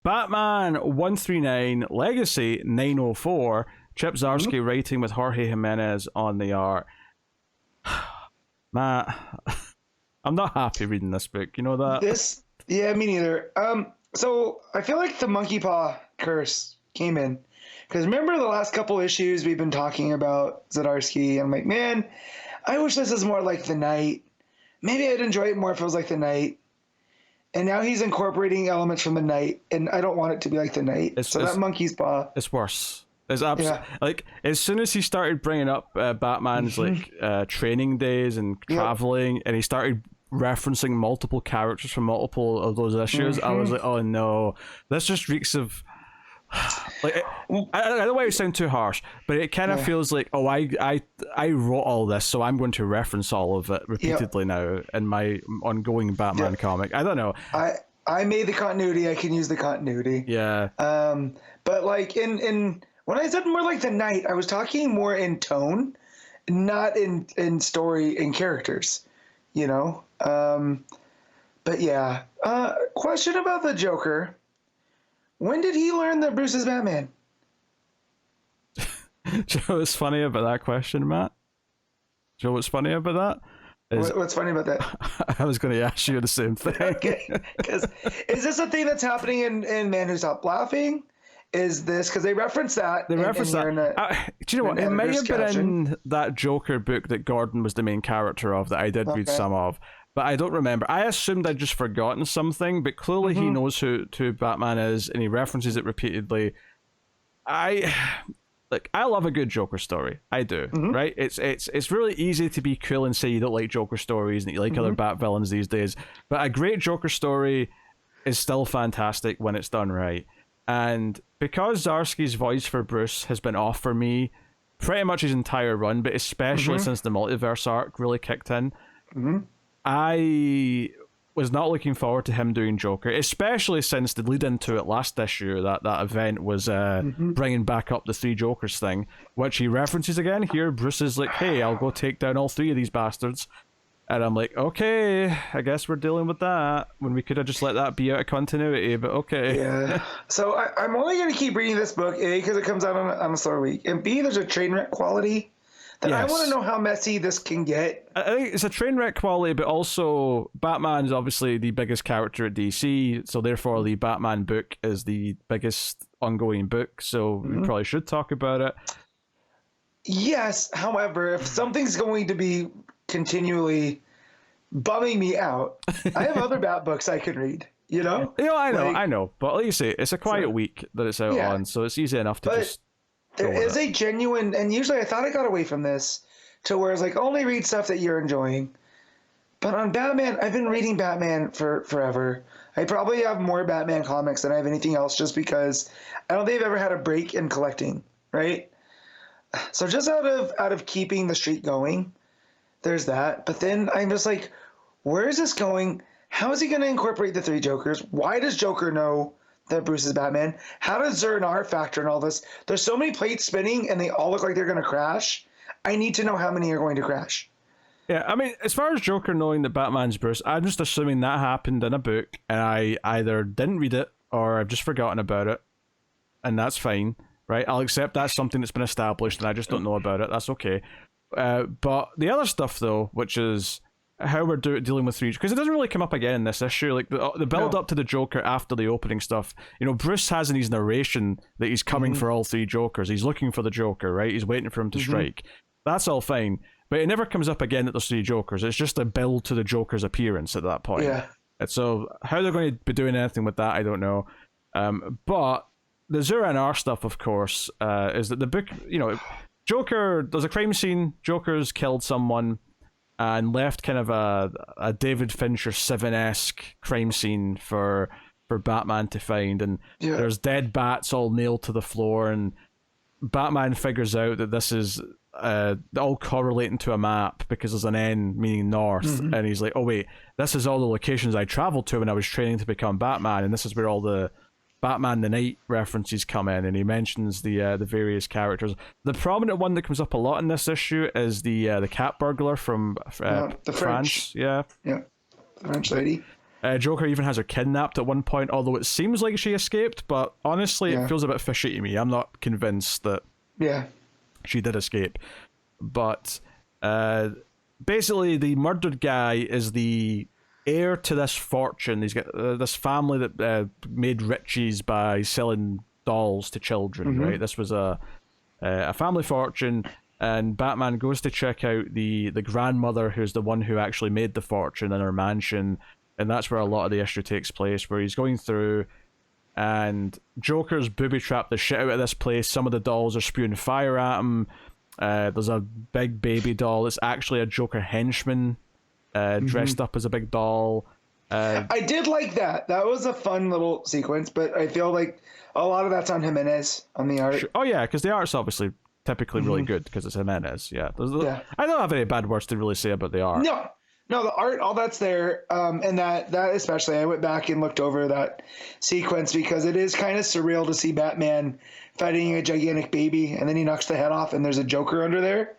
Batman 139 Legacy 904. Chip Zdarsky writing with Jorge Jimenez on the art. Matt, I'm not happy reading this book. You know that? Yeah, me neither. So I feel like the monkey paw curse came in. Because remember the last couple issues we've been talking about Zdarsky, and I'm like, man, I wish this was more like the Night. Maybe I'd enjoy it more if it was like the Night. And now he's incorporating elements from the Night, and I don't want it to be like the Night. That monkey's paw. It's worse. It's like as soon as he started bringing up Batman's training days and traveling, and he started referencing multiple characters from multiple of those issues, I was like, oh no, this just reeks of like I don't want to sound too harsh, but it kind of feels like, oh, I wrote all this, so I'm going to reference all of it repeatedly now in my ongoing Batman comic. I don't know. I made the continuity. I can use the continuity. Yeah. But like in when I said more like the Night, I was talking more in tone, not in story and characters. You know. But yeah. Question about the Joker. When did he learn that Bruce is Batman? Do you know what's funny about that question, Matt? Do you know what's funny about that? What's funny about that? I was going to ask you the same thing. Okay. Because is this a thing that's happening in Man Who Stopped Laughing? Is this because they reference that? They reference that. Do you know what? It might have been in that Joker book that Gordon was the main character of that I did read some of. But I don't remember. I assumed I'd just forgotten something, but clearly he knows who Batman is, and he references it repeatedly. I love a good Joker story. I do, right? It's really easy to be cool and say you don't like Joker stories and that you like other Bat villains these days. But a great Joker story is still fantastic when it's done right. And because Zdarsky's voice for Bruce has been off for me pretty much his entire run, but especially since the multiverse arc really kicked in, I was not looking forward to him doing Joker, especially since the lead into it last issue, that event was bringing back up the three Jokers thing, which he references again. Here, Bruce is like, hey, I'll go take down all three of these bastards. And I'm like, okay, I guess we're dealing with that, when we could have just let that be out of continuity, but okay. Yeah. So I'm only going to keep reading this book, A, because it comes out on a slower week, and B, there's a train wreck quality. I want to know how messy this can get. I think it's a train wreck quality, but also Batman's obviously the biggest character at DC, so therefore the Batman book is the biggest ongoing book, so we probably should talk about it. Yes, however, if something's going to be continually bumming me out, I have other Bat books I can read, you know? I know, but like you say, it's a quiet week that it's out on, so it's easy enough to just... There is a genuine, and usually I thought I got away from this, to where it's like, only read stuff that you're enjoying. But on Batman, I've been reading Batman for forever. I probably have more Batman comics than I have anything else, just because I don't think I've ever had a break in collecting, right? So just out of keeping the streak going, there's that. But then I'm just like, where is this going? How is he going to incorporate the three Jokers? Why does Joker know that Bruce is Batman? How does Zur-En-Arrh factor in all this? There's so many plates spinning and they all look like they're going to crash. I need to know how many are going to crash. Yeah, I mean, as far as Joker knowing that Batman's Bruce, I'm just assuming that happened in a book and I either didn't read it or I've just forgotten about it, and that's fine, right? I'll accept that's something that's been established and I just don't know about it. That's okay. But the other stuff, though, which is how we're dealing with three, because it doesn't really come up again in this issue, like the build up to the Joker after the opening stuff, you know, Bruce has in his narration that he's coming for all three Jokers, he's looking for the Joker, right? He's waiting for him to strike. That's all fine, but it never comes up again that there's three Jokers. It's just a build to the Joker's appearance at that point. And so how they're going to be doing anything with that, I don't know. But the Zur-En-Arrh stuff, of course, is that the book, you know, Joker, there's a crime scene, Joker's killed someone and left kind of a David Fincher 7-esque crime scene for Batman to find, and there's dead bats all nailed to the floor, and Batman figures out that this is all correlating to a map because there's an N meaning north, and he's like, oh wait, this is all the locations I traveled to when I was training to become Batman, and this is where all the Batman the Night references come in, and he mentions the various characters. The prominent one that comes up a lot in this issue is the cat burglar from the France. The French lady. Joker even has her kidnapped at one point, although it seems like she escaped, but honestly, it feels a bit fishy to me. I'm not convinced that she did escape. But basically, the murdered guy is the heir to this fortune. He's got this family that made riches by selling dolls to children, right? This was a family fortune, and Batman goes to check out the grandmother, who's the one who actually made the fortune, in her mansion. And that's where a lot of the issue takes place, where he's going through, and Joker's booby-trapped the shit out of this place. Some of the dolls are spewing fire at him. There's a big baby doll that's actually a Joker henchman, dressed up as a big doll. I did like that. That was a fun little sequence, but I feel like a lot of that's on Jimenez, on the art. Oh yeah, because the art's obviously typically really good, because it's Jimenez. Yeah. I don't have any bad words to really say about the art. No, the art, all that's there, and that especially, I went back and looked over that sequence because it is kind of surreal to see Batman fighting a gigantic baby, and then he knocks the head off, and there's a Joker under there,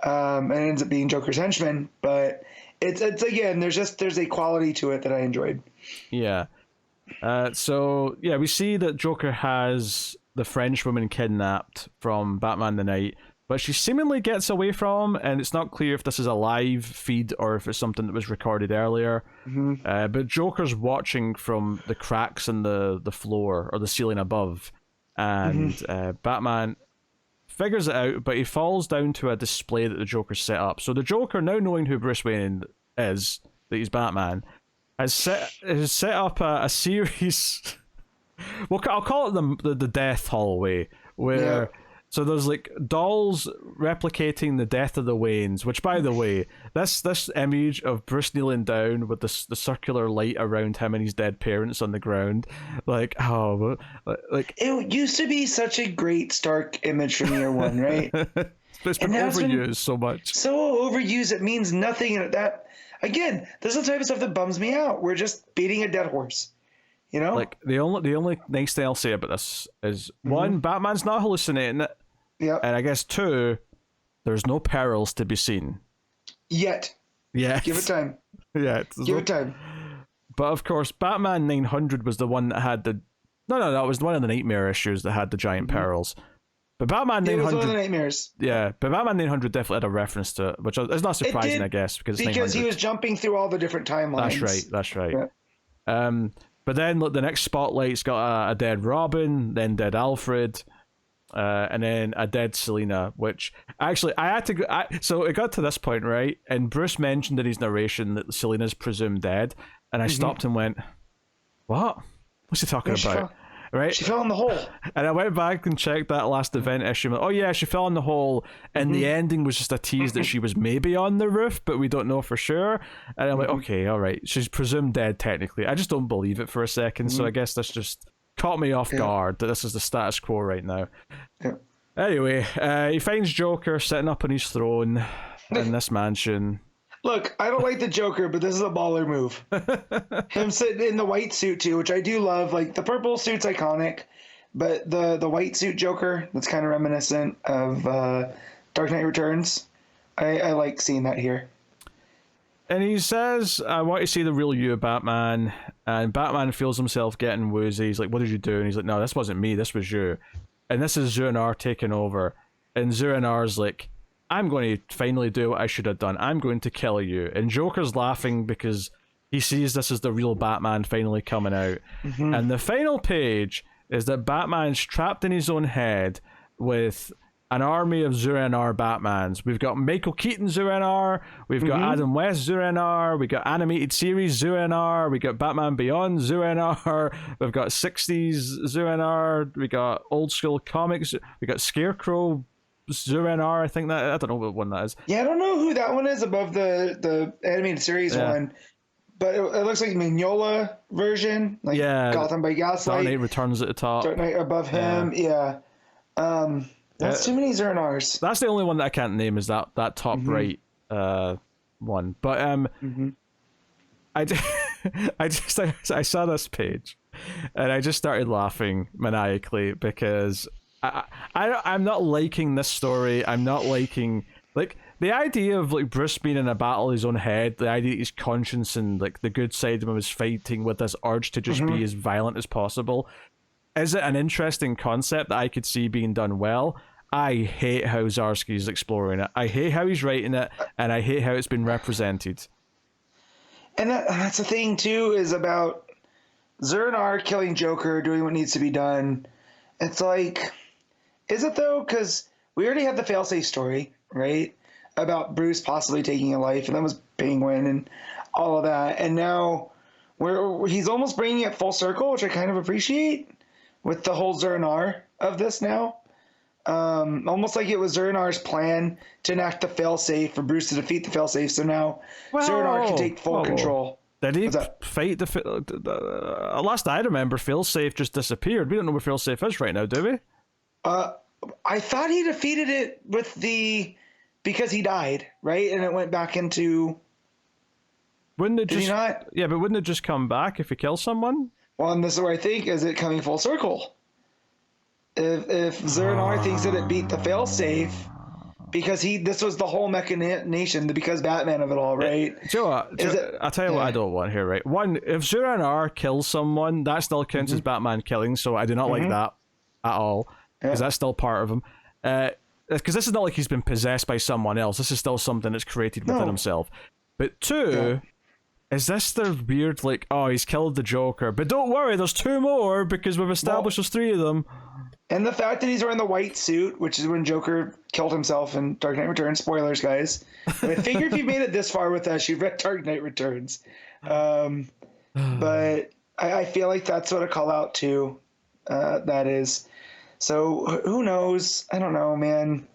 and it ends up being Joker's henchman. But it's again, there's a quality to it that I enjoyed. Yeah. So yeah, we see that Joker has the French woman kidnapped from Batman the Night. But she seemingly gets away from him, and it's not clear if this is a live feed or if it's something that was recorded earlier. But Joker's watching from the cracks in the floor or the ceiling above, and Batman figures it out, but he falls down to a display that the Joker set up. So the Joker, now knowing who Bruce Wayne is, that he's Batman, has set up a series. Well, I'll call it the Death Hallway, where. Yeah. So there's like dolls replicating the death of the Waynes, which, by the way, this image of Bruce kneeling down with the circular light around him and his dead parents on the ground, like, oh, like it used to be such a great Stark image from year one, right? It's been overused so much. So overused, it means nothing. And that, again, this is the type of stuff that bums me out. We're just beating a dead horse. You know, like the only nice thing I'll say about this is one, Batman's not hallucinating it. Yeah. And I guess two, there's no perils to be seen. Yet. Yeah. Give it time. Yeah. Give it time. But of course, Batman 900 was the one that had the... No, it was one of the Nightmare issues that had the giant perils. But Batman 900... It was one of the Nightmares. Yeah, but Batman 900 definitely had a reference to it, which is not surprising, I guess, because it's 900. He was jumping through all the different timelines. That's right. Yeah. But then look, the next spotlight's got a dead Robin, then dead Alfred... and then a dead Selina, which actually I had to go. So it got to this point, right? And Bruce mentioned in his narration that Selina's presumed dead, and I stopped and went, "What? What's he talking about?" Right? She fell in the hole. And I went back and checked that last event issue. And, oh yeah, she fell in the hole, and the ending was just a tease that she was maybe on the roof, but we don't know for sure. And I'm like, okay, all right, she's presumed dead technically. I just don't believe it for a second. So I guess that's just caught me off guard that this is the status quo right now. Yeah. Anyway, he finds Joker sitting up on his throne in this mansion. Look, I don't like the Joker, but this is a baller move. Him sitting in the white suit too, which I do love. Like the purple suit's iconic, but the white suit Joker, that's kind of reminiscent of Dark Knight Returns. I like seeing that here. And he says, I want to see the real you, Batman. And Batman feels himself getting woozy. He's like, what did you do? And he's like, no, this wasn't me. This was you. And this is Zur-En-Arrh taking over. And Zur-En-Arrh's like, I'm going to finally do what I should have done. I'm going to kill you. And Joker's laughing because he sees this as the real Batman finally coming out. And the final page is that Batman's trapped in his own head with an army of Zur-En-Arrh Batmans. We've got Michael Keaton Zur-En-Arrh, we've got Adam West Zur-En-Arrh, we got animated series Zur-En-Arrh, we got Batman Beyond Zur-En-Arrh, we've got 60s Zur-En-Arrh, we got old school comics, we got Scarecrow Zur-En-Arrh, I think that, I don't know what one that is. Yeah, I don't know who that one is above the animated series one, but it looks like Mignola version, like Gotham by Gaslight. Dark Knight Returns at the top. Dark Knight above him, That's too many Zur-En-Arrhs. That's the only one that I can't name is that top right one. But I saw this page and I just started laughing maniacally because I'm not liking this story. I'm not liking, like, the idea of like Bruce being in a battle in his own head, the idea that his conscience and like the good side of him is fighting with this urge to just be as violent as possible. Is it an interesting concept that I could see being done well? I hate how Zdarsky's exploring it. I hate how he's writing it, and I hate how it's been represented. And that's the thing too, is about Zur-En-Arrh killing Joker, doing what needs to be done. It's like, is it though? Because we already had the failsafe story, right? About Bruce possibly taking a life, and that was Penguin and all of that. And now he's almost bringing it full circle, which I kind of appreciate, with the whole Zur-En-Arrh of this now. Almost like it was Zur-En-Arrh's plan to enact the failsafe for Bruce to defeat the failsafe, so now Zur-En-Arrh can take full control. Did he fight the last I remember, failsafe just disappeared. We don't know where failsafe is right now, do we? I thought he defeated it because he died, right? And it went back into... Wouldn't it Did just... he not? Yeah, but wouldn't it just come back if he kills someone? Well, and this is where I think, is it coming full circle? If Zur-En-Arrh thinks that it beat the failsafe, because this was the whole machination, the because Batman of it all, right? Do you know what? I'll tell you what I don't want here, right? One, if Zur-En-Arrh kills someone, that still counts as Batman killing, so I do not like that at all, because that's still part of him. Because this is not like he's been possessed by someone else. This is still something that's created within himself. But two, is this the weird, like, oh, he's killed the Joker, but don't worry, there's two more, because we've established there's three of them. And the fact that he's wearing the white suit, which is when Joker killed himself in Dark Knight Returns. Spoilers, guys. But I figure if you made it this far with us, you've read Dark Knight Returns. But I feel like that's what a call out to that is. So who knows? I don't know, man.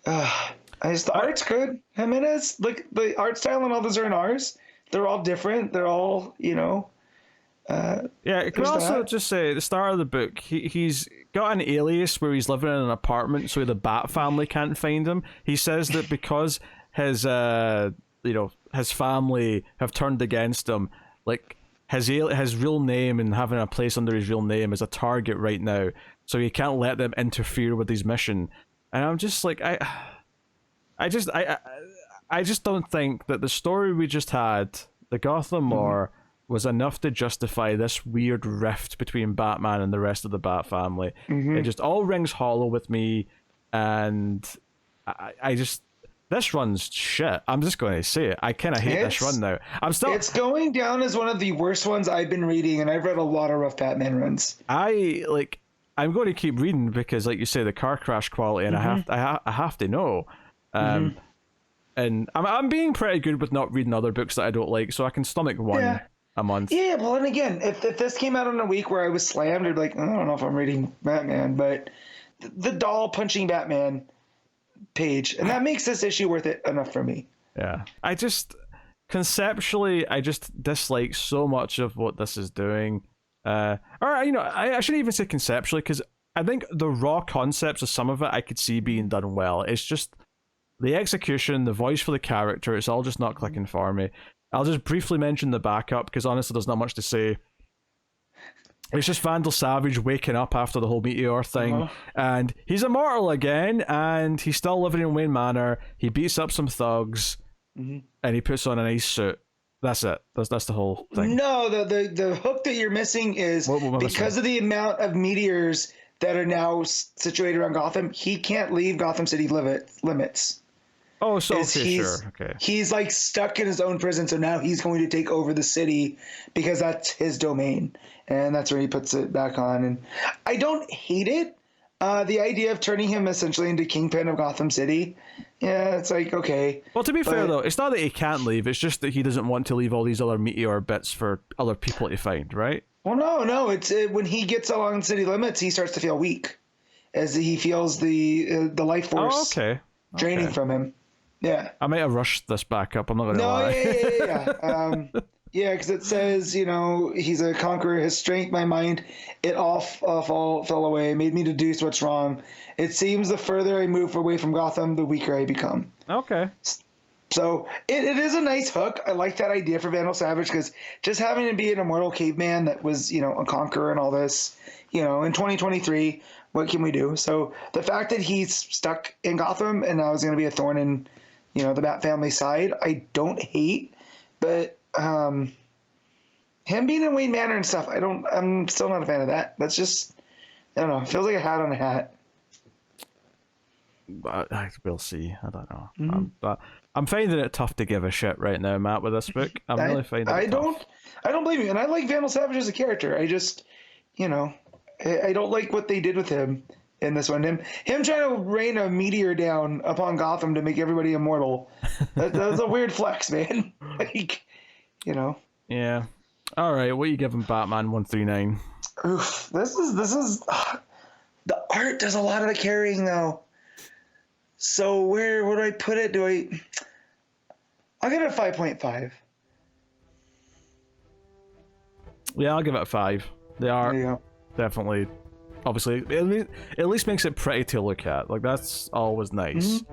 The art's good. Jimenez, like the art style and all the Zur-En-Arrhs, they're all different. They're all, Yeah, can also just say at the start of the book, he's got an alias where he's living in an apartment so the Bat family can't find him. He says that because his family have turned against him, like his real name and having a place under his real name is a target right now, so he can't let them interfere with his mission. And I'm just like, I just don't think that the story we just had, the Gotham War, was enough to justify this weird rift between Batman and the rest of the Bat family. It just all rings hollow with me, and I just... This run's shit. I'm just going to say it. I kind of hate this run now. It's going down as one of the worst ones I've been reading, and I've read a lot of rough Batman runs. I'm going to keep reading because, like you say, the car crash quality, and I have to know. And I'm being pretty good with not reading other books that I don't like, so I can stomach one a month. Yeah, well, and again, if this came out in a week where I was slammed, I'd be like, I don't know if I'm reading Batman, but the doll punching Batman page, and that makes this issue worth it enough for me. Yeah. Conceptually, I just dislike so much of what this is doing. I shouldn't even say conceptually, because I think the raw concepts of some of it I could see being done well. It's just the execution, the voice for the character, it's all just not clicking for me. I'll just briefly mention the backup, because honestly there's not much to say. It's just Vandal Savage waking up after the whole meteor thing, and he's immortal again, and he's still living in Wayne Manor. He beats up some thugs, and he puts on a nice suit. That's it. That's the whole thing. No, the hook that you're missing is because of the amount of meteors that are now situated around Gotham, he can't leave Gotham City limits. Oh, so okay, sure. Okay. He's like stuck in his own prison, so now he's going to take over the city because that's his domain, and that's where he puts it back on. And I don't hate it. The idea of turning him essentially into Kingpin of Gotham City, yeah, it's like, okay. Well, to be fair though, it's not that he can't leave; it's just that he doesn't want to leave all these other meteor bits for other people to find, right? Well, no. It's when he gets along city limits, he starts to feel weak, as he feels the life force draining from him. Yeah. I might have rushed this back up. I'm not going to lie. Yeah, because it says, he's a conqueror. His strength, my mind, it all fell away, made me deduce what's wrong. It seems the further I move away from Gotham, the weaker I become. Okay. So it is a nice hook. I like that idea for Vandal Savage because just having him be an immortal caveman that was, a conqueror and all this, in 2023, what can we do? So the fact that he's stuck in Gotham and now is going to be a thorn in, the Bat family side, I don't hate, but him being in Wayne Manor and stuff, I'm still not a fan of that. That's just, I don't know. It feels like a hat on a hat. We'll see. I don't know. But I'm finding it tough to give a shit right now, Matt, with this book. I'm really finding it tough. I don't blame you. And I like Vandal Savage as a character. I just, I don't like what they did with him in this one. Him trying to rain a meteor down upon Gotham to make everybody immortal. That was a weird flex, man. Yeah. All right. What are you giving Batman 139? Oof. This is the art does a lot of the carrying though. So where do I put it? I'll give it a 5.5. Yeah, I'll give it a 5. They are definitely, obviously, at least makes it pretty to look at. Like, that's always nice.